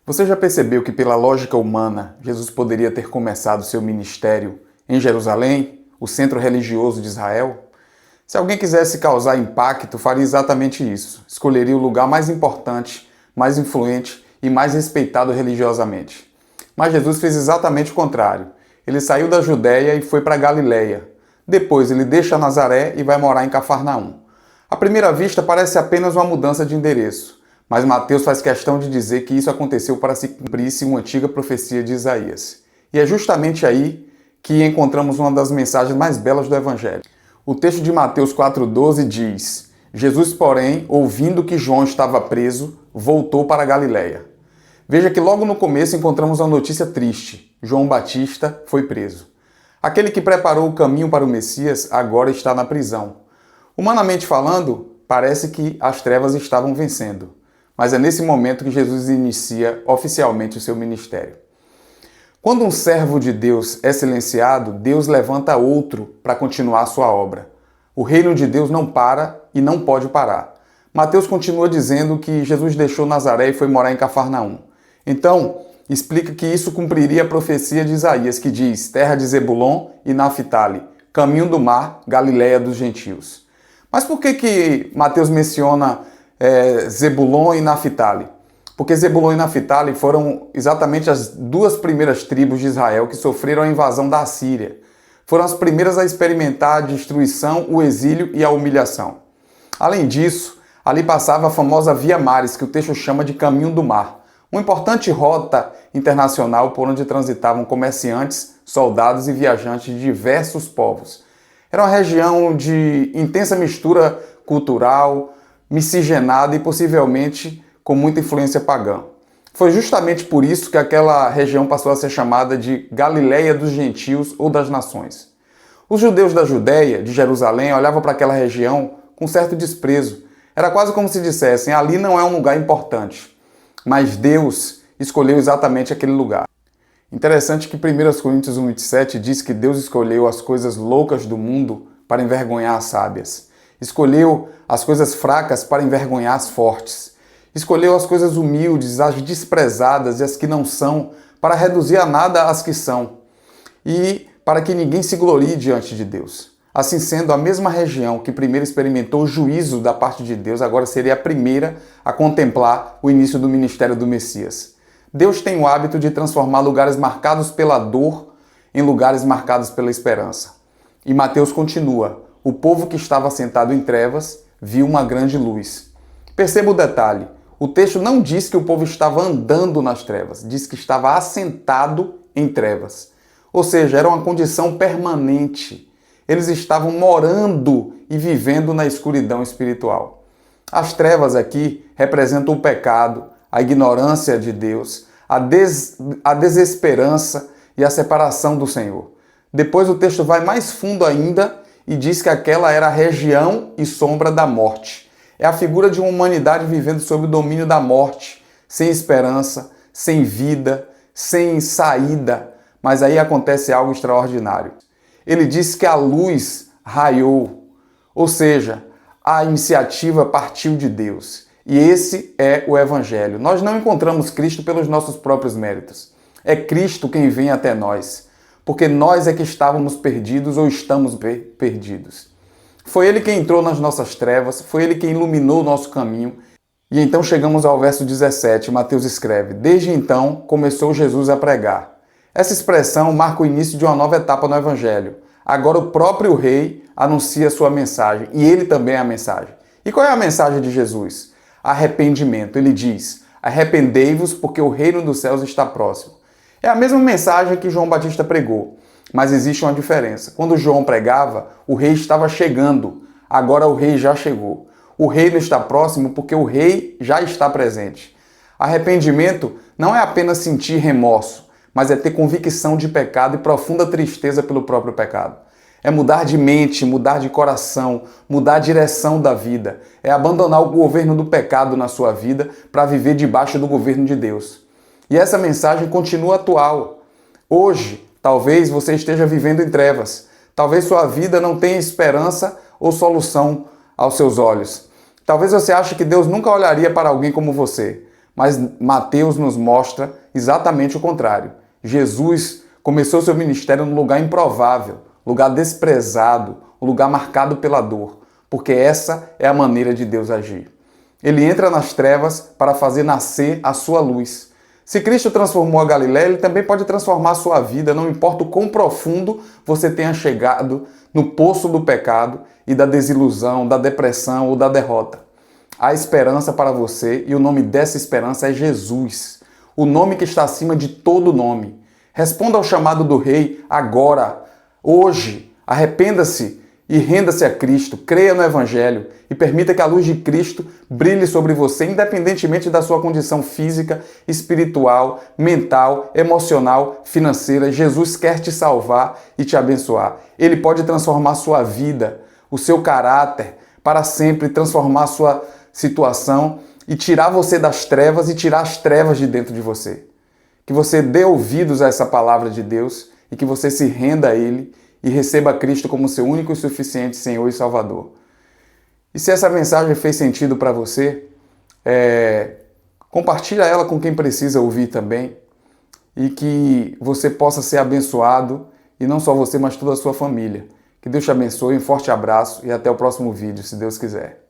Você já percebeu que, pela lógica humana, Jesus poderia ter começado seu ministério em Jerusalém, o centro religioso de Israel? Se alguém quisesse causar impacto, faria exatamente isso. Escolheria o lugar mais importante, mais influente e mais respeitado religiosamente. Mas Jesus fez exatamente o contrário. Ele saiu da Judéia e foi para Galiléia. Depois ele deixa Nazaré e vai morar em Cafarnaum. À primeira vista parece apenas uma mudança de endereço. Mas Mateus faz questão de dizer que isso aconteceu para se cumprisse uma antiga profecia de Isaías. E é justamente aí que encontramos uma das mensagens mais belas do Evangelho. O texto de Mateus 4,12 diz: Jesus, porém, ouvindo que João estava preso, voltou para a Galiléia. Veja que logo no começo encontramos uma notícia triste. João Batista foi preso. Aquele que preparou o caminho para o Messias agora está na prisão. Humanamente falando, parece que as trevas estavam vencendo. Mas é nesse momento que Jesus inicia oficialmente o seu ministério. Quando um servo de Deus é silenciado, Deus levanta outro para continuar a sua obra. O reino de Deus não para e não pode parar. Mateus continua dizendo que Jesus deixou Nazaré e foi morar em Cafarnaum. Então, explica que isso cumpriria a profecia de Isaías, que diz: terra de Zebulon e Naftali, caminho do mar, Galiléia dos gentios. Mas por que Mateus menciona Zebulon e Naftali? Porque Zebulon e Naftali foram exatamente as duas primeiras tribos de Israel que sofreram a invasão da Assíria. Foram as primeiras a experimentar a destruição, o exílio e a humilhação. Além disso, ali passava a famosa Via Maris, que o texto chama de Caminho do Mar, uma importante rota internacional por onde transitavam comerciantes, soldados e viajantes de diversos povos. Era uma região de intensa mistura cultural, miscigenada e possivelmente com muita influência pagã. Foi justamente por isso que aquela região passou a ser chamada de Galiléia dos gentios ou das nações. Os judeus da Judéia, de Jerusalém, olhavam para aquela região com certo desprezo. Era quase como se dissessem: ali não é um lugar importante. Mas Deus escolheu exatamente aquele lugar. Interessante que 1 Coríntios 1,27 diz que Deus escolheu as coisas loucas do mundo para envergonhar as sábias. Escolheu as coisas fracas para envergonhar as fortes. Escolheu as coisas humildes, as desprezadas e as que não são, para reduzir a nada as que são, e para que ninguém se glorie diante de Deus. Assim sendo, a mesma região que primeiro experimentou o juízo da parte de Deus, agora seria a primeira a contemplar o início do ministério do Messias. Deus tem o hábito de transformar lugares marcados pela dor em lugares marcados pela esperança. E Mateus continua: o povo que estava sentado em trevas viu uma grande luz. Perceba o detalhe. O texto não diz que o povo estava andando nas trevas, diz que estava assentado em trevas. Ou seja, era uma condição permanente. Eles estavam morando e vivendo na escuridão espiritual. As trevas aqui representam o pecado, a ignorância de Deus, a desesperança e a separação do Senhor. Depois o texto vai mais fundo ainda e diz que aquela era a região e sombra da morte. É a figura de uma humanidade vivendo sob o domínio da morte, sem esperança, sem vida, sem saída. Mas aí acontece algo extraordinário. Ele diz que a luz raiou, ou seja, a iniciativa partiu de Deus. E esse é o Evangelho. Nós não encontramos Cristo pelos nossos próprios méritos. É Cristo quem vem até nós, porque nós é que estávamos perdidos ou estamos perdidos. Foi Ele quem entrou nas nossas trevas, foi Ele quem iluminou o nosso caminho. E então chegamos ao verso 17, Mateus escreve: desde então começou Jesus a pregar. Essa expressão marca o início de uma nova etapa no Evangelho. Agora o próprio Rei anuncia sua mensagem, e Ele também é a mensagem. E qual é a mensagem de Jesus? Arrependimento. Ele diz: arrependei-vos porque o reino dos céus está próximo. É a mesma mensagem que João Batista pregou, mas existe uma diferença. Quando João pregava, o rei estava chegando. Agora o rei já chegou. O reino está próximo porque o rei já está presente. Arrependimento não é apenas sentir remorso, mas é ter convicção de pecado e profunda tristeza pelo próprio pecado. É mudar de mente, mudar de coração, mudar a direção da vida. É abandonar o governo do pecado na sua vida para viver debaixo do governo de Deus. E essa mensagem continua atual. Hoje, talvez você esteja vivendo em trevas. Talvez sua vida não tenha esperança ou solução aos seus olhos. Talvez você ache que Deus nunca olharia para alguém como você. Mas Mateus nos mostra exatamente o contrário. Jesus começou seu ministério num lugar improvável, lugar desprezado, um lugar marcado pela dor, porque essa é a maneira de Deus agir. Ele entra nas trevas para fazer nascer a sua luz. Se Cristo transformou a Galiléia, Ele também pode transformar a sua vida, não importa o quão profundo você tenha chegado no poço do pecado e da desilusão, da depressão ou da derrota. Há esperança para você e o nome dessa esperança é Jesus, o nome que está acima de todo nome. Responda ao chamado do Rei agora, hoje. Arrependa-se e renda-se a Cristo, creia no Evangelho e permita que a luz de Cristo brilhe sobre você, independentemente da sua condição física, espiritual, mental, emocional, financeira. Jesus quer te salvar e te abençoar. Ele pode transformar sua vida, o seu caráter, para sempre, transformar a sua situação e tirar você das trevas e tirar as trevas de dentro de você. Que você dê ouvidos a essa palavra de Deus e que você se renda a Ele e receba Cristo como seu único e suficiente Senhor e Salvador. E se essa mensagem fez sentido para você, compartilha ela com quem precisa ouvir também e que você possa ser abençoado, e não só você, mas toda a sua família. Que Deus te abençoe, um forte abraço e até o próximo vídeo, se Deus quiser.